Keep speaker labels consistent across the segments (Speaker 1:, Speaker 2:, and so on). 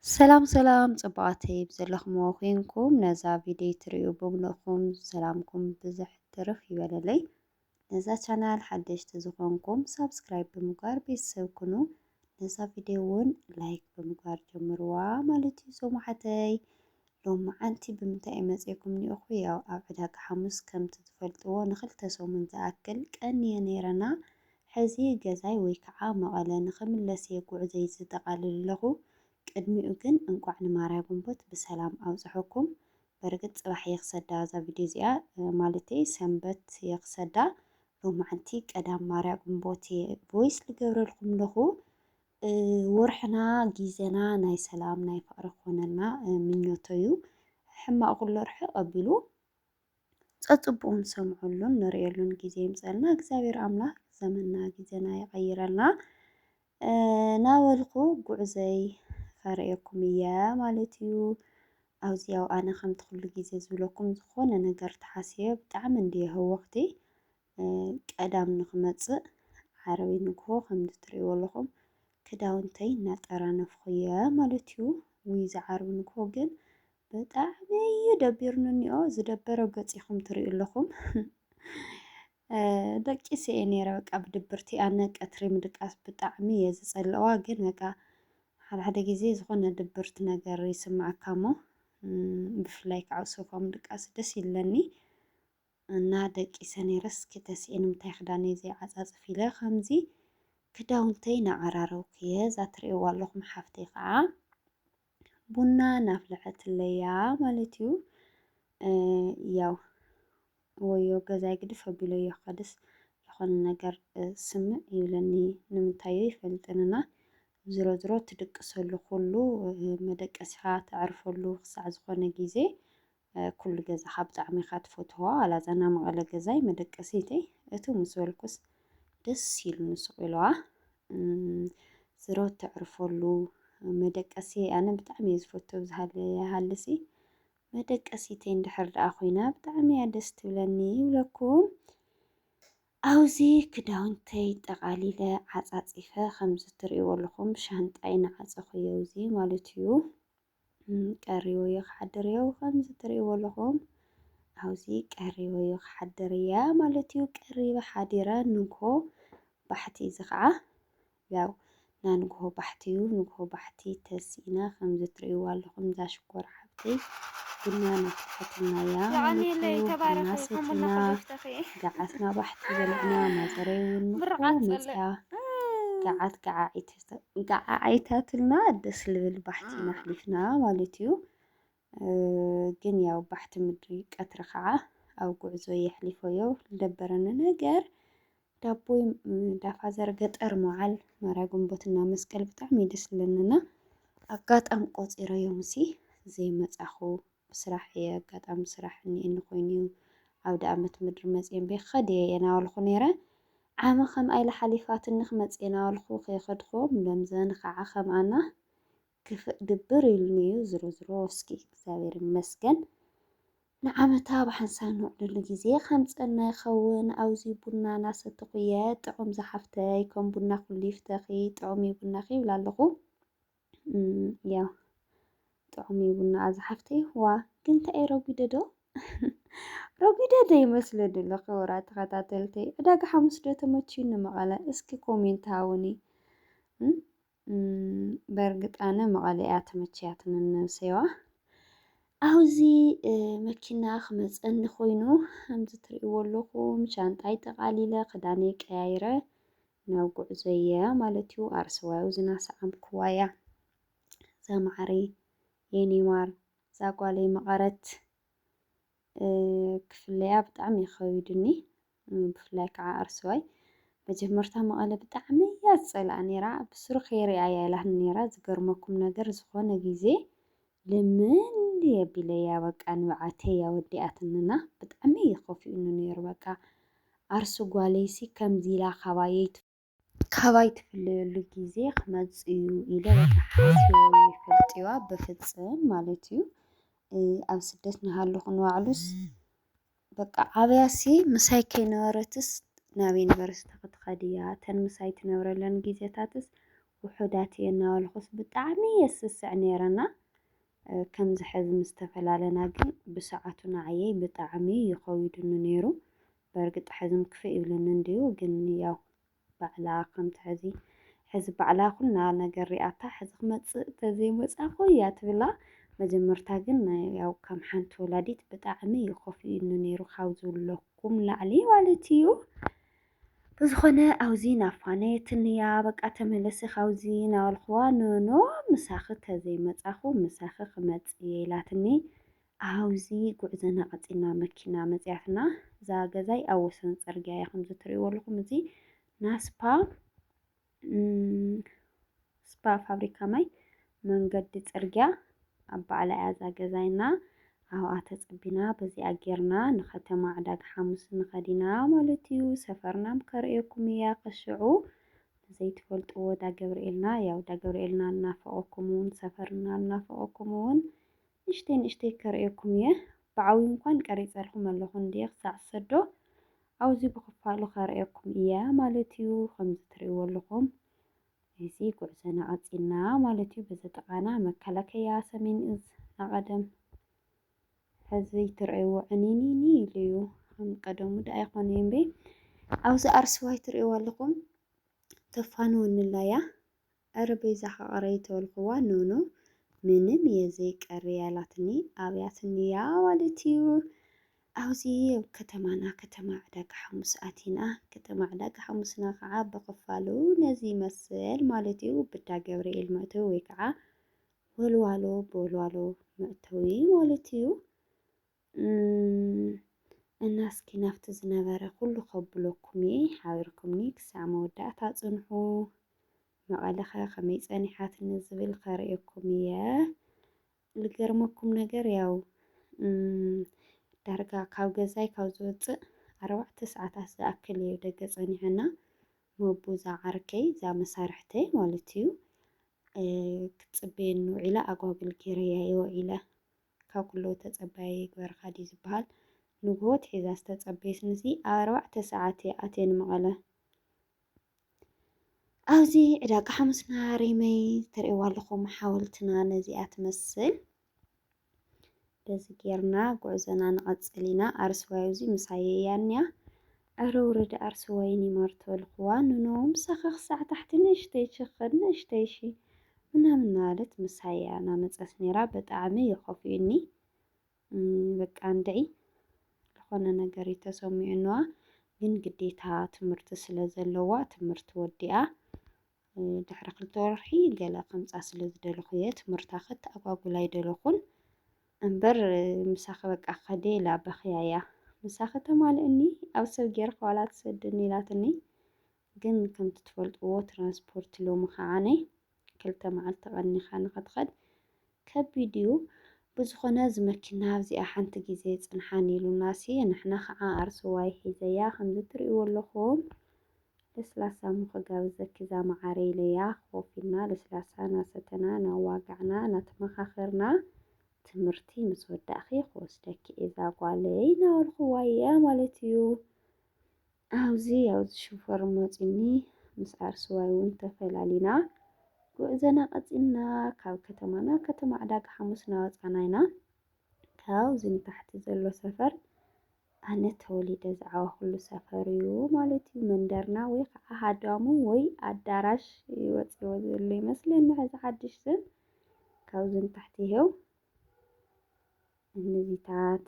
Speaker 1: ሰላም ጽባቐተይ ብዘለኹምዎ ኮንኩም ነዛ ቪድዮ ትሪኡ ብምልእኹም ሰላምኩም ብዙሕ ትርፍ ይበለለይ። ነዛ ቻናል ሓደሽቲ ዝኾንኩም ሳብስክራይብ ብምግባር ቤተሰብ ኩኑ። ነዛ ቪድዮ እውን ላይክ ብምግባር ጀምርዋ ማለት እዩ። ሰሙሓተይ ሎማዓንቲ ብምንታይ መፂኩም ኒአኹ? ያው ኣብ ዕዳጋ ሓሙስ ከምቲ ትፈልጥዎ ንኽልተ ሰሙን ዝኣክል ቀኒየ ነይረና። ሕዚ ገዛይ ወይ ከዓ መቐለ ንኽምለስ እየ ጉዕዘይ ዘጠቓልል ኣለኹ። ቅድሚኡ ግን እንቋዕ ንማርያ ጉንቦት ብሰላም ኣውፅሐኩም። በርግጥ ጽባሕ የኽሰዳ እዛ ቪድዮ እዚኣ ማለተይ ሰንበት የኽሰዳ ሎማዓንቲ ቀዳም ማርያ ጉንቦት ቮይስ ልገብረልኩም ኣለኹ። ወርሕና ጊዜና ናይ ሰላም ናይ ፍቕሪ ክኾነልና ምኞቶ እዩ። ሕማቕ ኩሎ ርሕቕ ኣቢሉ ፀፅቡኡን ሰምዐሉን ንሪኤሉን ጊዜ ይምፀልና። እግዚኣብሔር ኣምላኽ ዘመንና ጊዜና ይቐይረልና። ናበልኩ ጉዕዘይ ከርእየኩም እየ ማለት እዩ። ኣብዚ ያው ኣነ ከምቲ ኩሉ ጊዜ ዝብለኩም ዝኾነ ነገር ተሓስየ ብጣዕሚ እንድየ ህወኽቲ ቀዳም ንክመፅእ ዓረበይ ንግሆ ከምዚ ትሪእዎ ኣለኹም ክዳውንተይ እናጠራነፍኩ እየ ማለት እዩ። ውይ ዝዓረብ ንግሆ ግን ብጣዕሚ እዩ ደቢርኒ እኒኦ። ዝደበረ ገፂኹም ትሪኡ ኣለኹም። ደቂሰ እየ ነይረ በቃ ብድብርቲ ኣነ ቀትሪ ምድቃስ ብጣዕሚ እየ ዝፀልዋ። ግን በቃ ሓደ ጊዜ ዝኾነ ድብርት ነገር ይስማዓካ እሞ ብፍላይ ከዓ ሶፋ ምድቃስ ደስ ይብለኒ እና ደቂሰ ነይረ። እስኪ ተስኢን ንምንታይ ክዳነይ ዘይዓፃፅፍ ኢለ ከምዚ ክዳውንተይ እናዓራረብኩ እየ። እዛ ትሪእዋ ኣለኹም ሓፍተይ ከዓ ቡና እናፍልሐትለያ ማለት እዩ። ያው ወዮ ገዛይ ግድፍ ኣቢሎ እዮ ከድስ ዝኾነ ነገር ስምዕ ይብለኒ ንምንታይ ይፈልጥንና። ዝሮ ዝሮ ትድቅሰሉ ኩሉ መደቀሲኻ ተዕርፈሉ ክሳዕ ዝኾነ ጊዜ ኩሉ ገዛኻ ብጣዕሚ ኢኻ ትፈትዎ። ዋላ እዛ ናይ መቐለ ገዛይ መደቀሲተይ እቲ ምስ በልኩስ ደስ ኢሉ ንስቑ ኢለዋ። ዝሮ ተዕርፈሉ መደቀሲ ኣነ ብጣዕሚ እየ ዝፈቱ ብዝሃለሲ መደቀሲተይ እንድሕር ደኣ ኮይና ብጣዕሚ እያ ደስ ትብለኒ ይብለኩም። ኣብዚ ክዳውንተይ ጠቓሊለ ዓፃፂፈ ከምዚ ትሪእዎ ኣለኹም ሻንጣይ እናዓፀኹ እየ ኣብዚ ማለት እዩ። ቀሪቦ እየ ክሓድር እየ ከምዚ ትሪእዎ ኣለኹም ኣብዚ ቀሪቦ እየ ክሓድር እየ ማለት እዩ። ቀሪበ ሓዲረ ንግሆ ባሕቲ እዚ ከዓ ያው ና ንግሆ ባሕቲ እዩ። ንግሆ ባሕቲ ተሲኢና ከምዚ ትሪእዎ ኣለኹም እዛ ሽኮር ሓፍተይ ቡና እናፍልሐትና እያ ማለት እዩ። ቡና ሰቲና ገዓትና ባሕቲ በሊዕና ማዘረይ እውን ንግሆ መፅያ ገዓት ገዓዓይታትና ደስ ልብል ባሕቲ ኣሕሊፍና ማለት እዩ። ግን ያው ባሕቲ ምድሪ ቀትሪ ከዓ ኣብ ጉዕዞ የሕሊፎዮ ዝደበረኒ ነገር ዳቦይ ዳፋዘር ገጠር መዓል ማርያ ጉንቦትና መስቀል ብጣዕሚ ደስ ዝብለኒና ኣጋጣሚ ቆፂረዮም ሲ ዘይመፃኹ ብስራሕ እየ ኣጋጣሚ ስራሕ እኒአኒ ኮይኑ ኣውደ ኣመት ምድሪ መፅአን ቤ ከድየ እየ ናበልኩ ነይረ። ዓመ ከም ኣይለ ሓሊፋትኒ ክመፅእ ናበልኩ ከይኸድኩም ለምዘን ከዓ ከምኣና ክፍእ ድብር ኢሉኒ እዩ። ዝሮ ዝሮ እስኪ እግዚኣብሔር ይመስገን ንዓመታ ብሓንሳብ ንውዕለሉ ጊዜ ከምፀና ይኸውን። ኣብዚ ቡና እናሰተኹ እየ። ጥዑም ዝሓፍተይ ከም ቡና ኩሉ ይፍተኺ ጥዑም እዩ ቡናኺ ይብላ ኣለኹ። ያው ጥዑም እዩ ቡና ዝሓፍተይ ዋ ግን እንታይ ረጒደ ዶ ረጒደ ዶ ይመስለ ድሎ ክቡራ ተኸታተልተይ ዕዳጋ ሓሙስ ዶ ተመችዩኒ መቐለ? እስኪ ኮሜንት ሃቡኒ። በርግጥ ኣነ መቐለ እያ ተመችያትኒ ነብሰይዋ። ኣብዚ መኪና ክመፀኒ ኮይኑ ከምዚ ትሪእዎ ኣለኹም ሻንጣይ ጠቓሊለ ክዳነይ ቀያይረ ናብ ጉዕዞ እየ ማለት እዩ። ኣርሰዋዩ ዝናሰዓምክዋ እያ እዛ ማዕረይ የኔ ማር እዛ ጓለይ መቐረት ክፍለያ ብጣዕሚ ይኸቢድኒ። ብፍላይ ከዓ ኣርሰዋይ መጀመርታ መቐለ ብጣዕሚ እያ ዝፀልኣ ነይራ። ብስሩ ከይርኣ እያ ኢላኒ ነይራ። ዝገርመኩም ነገር ዝኾነ ጊዜ ልምን የቢለያ በቃ ንባዓተይ እያ ወዲኣትንና ብጣዕሚ ይኸፊኡኒ ነይሩ። በቃ ኣርሱ ጓለይሲ ከምዚ ኢላ ካባይ ትፍለየሉ ጊዜ ክመፅእ እዩ ኢለ በቃ ሓሲበ ይፈልጥዋ ብፍፅም ማለት እዩ። ኣብ ስደት ንሃለኹ ንባዕሉስ በቃ ዓብያሲ ምሳይ ከይነበረትስ ናብ ዩኒቨርስቲ ክትኸድ እያ ተን ምሳይ ትነብረለን ጊዜታትስ ውሑዳት እየ እናበልኩስ ብጣዕሚ የስስዕ ነይረና ከምዚ ሕዚ ምስ ተፈላለና ግን ብሰዓቱ ንዓየይ ብጣዕሚ ይኸዊድኒ ነይሩ። በርግጥ ሕዝም ክፍእ ይብለኒ እንድዩ ግን ያው ባዕላ ከምቲ ሕዚ ባዕላ ኩላ ነገር ሪኣታ ሕዚ ክመፅእ ተዘይመፃኹ እያ ትብላ። መጀመርታ ግን ያው ከም ሓንቲ ወላዲት ብጣዕሚ ይኸፊኡኒ ነይሩ ካብ ዝብለኩም ላዕሊ ማለት እዩ። ብዝኾነ ኣብዚ ናብ ፋነየትን እያ በቃ ተመለሲ ካብዚ እናበልኽዋ ኖኖ ምሳኺ ተዘይመፃኹ ምሳኺ ክመፅእ እየ ኢላትኒ። ኣብዚ ጉዕዞና ቀፂልና መኪና መፅያትና እዛ ገዛይ ኣብ ወሰን ፅርግያ እያ ከምዚ ትሪእዎ ኣለኹም እዚ ናስፓ ስፓ ፋብሪካ ማይ መንገዲ ፅርግያ ኣብ ባዕላ እያ እዛ ገዛይና ኣብኣ ተፀቢና በዚኣ ጌርና ንከተማ ዕዳጋ ሓሙስ ንኸዲና ማለት እዩ። ሰፈርናም ከርእየኩም እያ ክሽዑ ዘይትፈልጥዎ ዳ ገብርኤልና ያው ዳ ገብርኤልና እናፈቐኩም እውን ሰፈርና እናፈቐኩም እውን ንእሽተይ ከርእየኩም እየ። ብዓብዩ እንኳን ቀሪፀልኩም ኣለኹ እንድየ ክሳዕ ሰዶ ኣብዚ ብክፋሉ ከርእየኩም እየ ማለት እዩ። ከምዚ ትሪእዎ ኣለኹም እዚ ጉዕዞና ቀፂልና ማለት እዩ። በዚ ጥቃና መከላከያ ሰሜን እዝ ናቐደም ሕዚ ትርእይዎ ዕኒኒኒ ኢሉ እዩ ከም ቀደሙ ዳ ኣይኮነን እምበይ። ኣብዚ ኣርስዋይ ትርእይዎ ኣለኹም ተፋንወንላ እያ ኣረ ቤዛ ከቕረይ ተበልክዋ ኖኖ ምንም የዘይቀሪ ያላትኒ ኣብያትኒ እያ ማለት እዩ። ኣብዚ ኣብ ከተማና ከተማ ዕዳጋ ሓሙስ ኣቲና ከተማ ዕዳጋ ሓሙስና ከዓ ብክፋሉ ነዚ ይመስል ማለት እዩ። ብዳ ገብርኤል መእተዊ ወይ ከዓ ወልዋሎ ብወልዋሎ መእተዊ ማለት እዩ። እና እስኪ ናብቲ ዝነበረ ኩሉ ከብለኩም እየ ሓቢርኩምኒ ክሳዕ መወዳእታ ፅንሑ መቐለ ኸ ከመይ ፀኒሓት ንዝብል ከርእየኩም እየ። ዝገርመኩም ነገር ያው ዳርጋ ካብ ገዛይ ካብ ዝወፅእ 4 ሰዓታት ዝኣክል እየ ደገ ፀኒሐና መቡ እዛ ዓርከይ እዛ መሳርሕተይ ማለት እዩ ክትፅበየኒ ውዒላ ኣጓግል ገይረያ የውዒለ ካብ ኩሎ ተፀባይ ገበርካ ድዩ ዝበሃል ንግሆ ትሒዛ ዝተፀበየት ንሲ 4 ሰዓት እየ ኣትየ ንመቐለ። ኣብዚ ዕዳጋ ሓሙስና ሬመይ ትርእይዋ ኣለኹም ሓወልትና ነዚኣ ትመስል። በዚ ጌርና ጉዕዞና ንቐፅል ኢና። ኣርስዋይ ኣብዚ ምሳየ እያ እኒኣ ኣረ ውረድ ኣርስዋይኒ ማር ተበልክዋ ንኖ ምሳኺ ክሳዕ ታሕቲ ንእሽተይ ሽኽድ ንእሽተይ ሺ ምናምን እናበለት ምሳያ እናመፀት ነይራ ብጣዕሚ የኸፊኡኒ በቃ እንድዒ ዝኾነ ነገር ተሰሚዑንዋ ግን ግዴታ ትምህርቲ ስለ ዘለዋ ትምህርቲ ወዲኣ ድሕሪ 2 ወርሒ ገለ ከምፃ ስለ ዝደለኹ እየ ትምህርታ ክትኣጓጉላ ኣይደለኹን እምበር ምሳኺ በቃ ከደ ኢላ በኽያ እያ ምሳኺ ተማልእኒ ኣብ ሰብ ጌርካ ዋላ ትሰድኒ ኢላትኒ። ግን ከምቲ ትፈልጥዎ ትራንስፖርት ሎሚ ከዓነ 2 መዓልቲ ቀኒኻ ንኽትኸድ ከቢድ እዩ። ብዝኾነ ዝመኪና ኣብዚኣ ሓንቲ ግዜ ፅንሓን ኢሉናሲ ንሕና ከዓ ኣርስዋይ ሒዘያ ከምዚ ትርእይዎ ኣለኹም ለስላሳ ሙኽጋብዘኪ እዛ መዓረ ኢለያ ኮፍ ኢልና ለስላሳ እናሰተና እናዋጋዕና እናተመኻኸርና ትምህርቲ ምስ ወዳእኺ ክወስደኪ እዛ ጓለይ እናበልክዋ እየ ማለት እዩ። ኣብዚ ሽፈር መፂኒ ምስ ኣርስዋይ እውን ተፈላሊና ጉዕዞና ቀፂልና ካብ ከተማና ከተማ ዕዳጋ ሓሙስ እናወፃና ኢና። ካብዚ ንታሕቲ ዘሎ ሰፈር ኣነ ተወሊደ ዝዓበኩሉ ሰፈር እዩ ማለት እዩ። መንደርና ወይ ከዓ ሃዳሙ ወይ ኣዳራሽ ወፂዎ ዘሎ ይመስለኒ ሕዚ ሓድሽ ስም ካብዚ ንታሕቲ ይሄው እነዚታት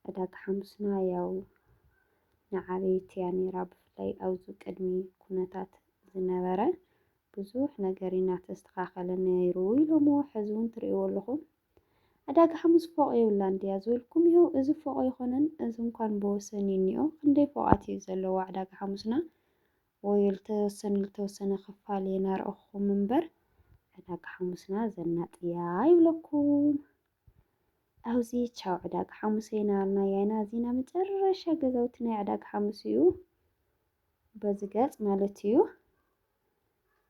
Speaker 1: ዕዳጋ ሓሙስና ያው ንዓበይቲ እያ ነይራ ብፍላይ ኣብዚ ቅድሚ ኩነታት ዝነበረ ብዙሕ ነገር እናተስተኻኸለ ነይሩ ኢሎሞ ሕዚ እውን ትርእይዎ ኣለኹም ዕዳጋ ሓሙስ ፎቕ የብላ እንድያ ዝበልኩም ይኸው እዚ ፎቕ ኣይኮነን እዚ እንኳን ብወሰን እዩ እኒኦ ክንደይ ፎቓት እዩ ዘለዎ ዕዳጋ ሓሙስና ወይ ዝተወሰነ ክፋል እየ እናረአኹም እምበር ዕዳጋ ሓሙስና ዘናጥያ ይብለኩም። ኣብዚ ቻው ዕዳጋ ሓሙስ እናበልና ኢና እዚና መጨረሻ ገዛውቲ ናይ ዕዳጋ ሓሙስ እዩ በዚ ገፅ ማለት እዩ።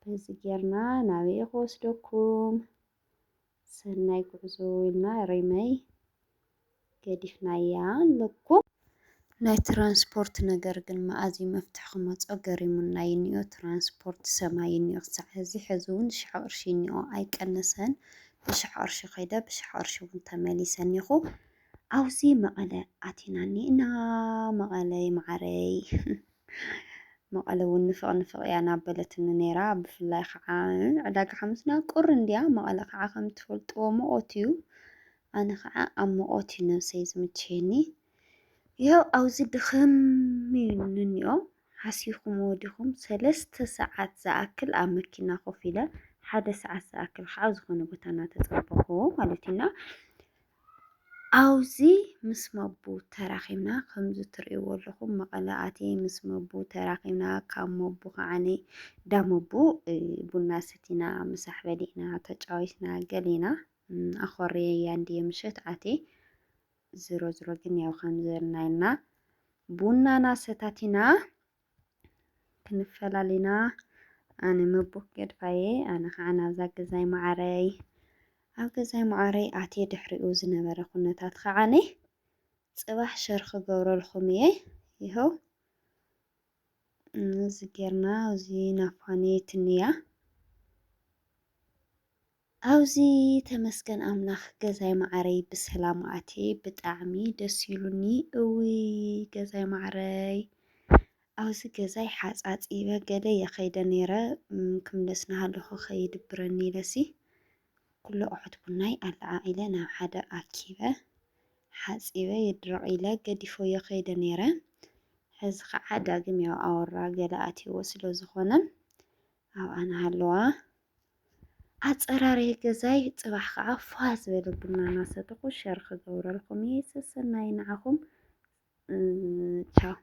Speaker 1: በዚ ጌርና ናበይ ክወስደኩም ሰናይ ጉዕዞ ኢልና ሬመይ ገዲፍናያ ኣለኩም። ናይ ትራንስፖርት ነገር ግን መኣዚ መፍትሒ ክመፆ ገሪሙና እኒኦ ትራንስፖርት ሰማይ እኒኦ ክሳዕ ሕዚ እውን 1000 ቅርሺ እኒኦ ኣይቀነሰን። ብ1000 ቅርሺ ከይደ ብ1000 ቅርሺ እውን ተመሊሰኒ ኢኹ ኣብዚ መቐለ ኣቲናኒ ኢና መቐለ ማዕረይ መቐለ እውን ንፍቕ እያ እናበለትኒ ነይራ ብፍላይ ከዓ ዕዳጋ ሓሙስና ቁር እንድያ መቐለ ከዓ ከም ትፈልጥዎ ሙቐት እዩ ኣነ ከዓ ኣብ ሙቐት እዩ ነብሰይ ዝምችየኒ ይኸው ኣብዚ ድኽም ኢሉኒ እኒኦ ሓሲብኩምዎ ዲኹም 3 ሰዓት ዝኣክል ኣብ መኪና ኮፍ ኢለ 1 ሰዓት ዝኣክል ከዓ ኣብ ዝኾነ ቦታ እናተፀበኹ ማለት እዩና ኣብዚ ምስ መቡ ተራኺብና ከምዚ ትሪእዎ ኣለኹም መቐለ ኣትየ ምስ መቡ ተራኺብና ካብ መቡ ከዓኒ ዳ መቡ ቡና ሰቲና ምሳሕ በሊዕና ተጫዊትና ገሊና ኣኾርየያ እንድየ ምሸት ኣትየ ዝሮ ግን ያው ከም ዝበልና ኢልና ቡናና ሰታቲና ክንፈላለና ኣነ መቡ ገድፋየ ኣነ ከዓ ናብዛ ገዛይ ማዕረይ ኣብ ገዛይ ማዕረይ ኣትየ ድሕሪኡ ዝነበረ ኩነታት ከዓኒ ፅባሕ ሸር ክገብረልኩም እየ ይኸው እዚ ጌርና እዚ ናፋነየት እኒያ ኣብዚ ተመስገን ኣምላኽ ገዛይ ማዕረይ ብሰላም ኣትየ ብጣዕሚ ደስ ኢሉኒ እውይ ገዛይ ማዕረይ ኣብዚ ገዛይ ሓፃፂበ ገለ የኸይደ ነይረ ክምለስ እናሃለኹ ከይድብረኒ ኢለሲ ኩሉ ኣቑሑት ቡናይ ኣለዓኢለ ናብ ሓደ ኣኪበ ሓፂበ የድርቕ ኢለ ገዲፎ የኸይደ ነይረ ሕዚ ከዓ ዳግም ያው ኣወራ ገለ ኣትይዎ ስለ ዝኾነ ኣብኣ ናሃለዋ ኣፀራርየ ገዛይ ፅባሕ ከዓ ፋ ዝበለ ቡና እናሰተኹ ሸር ክገብረልኩም እየ ሰናይ ንዓኹም ቻው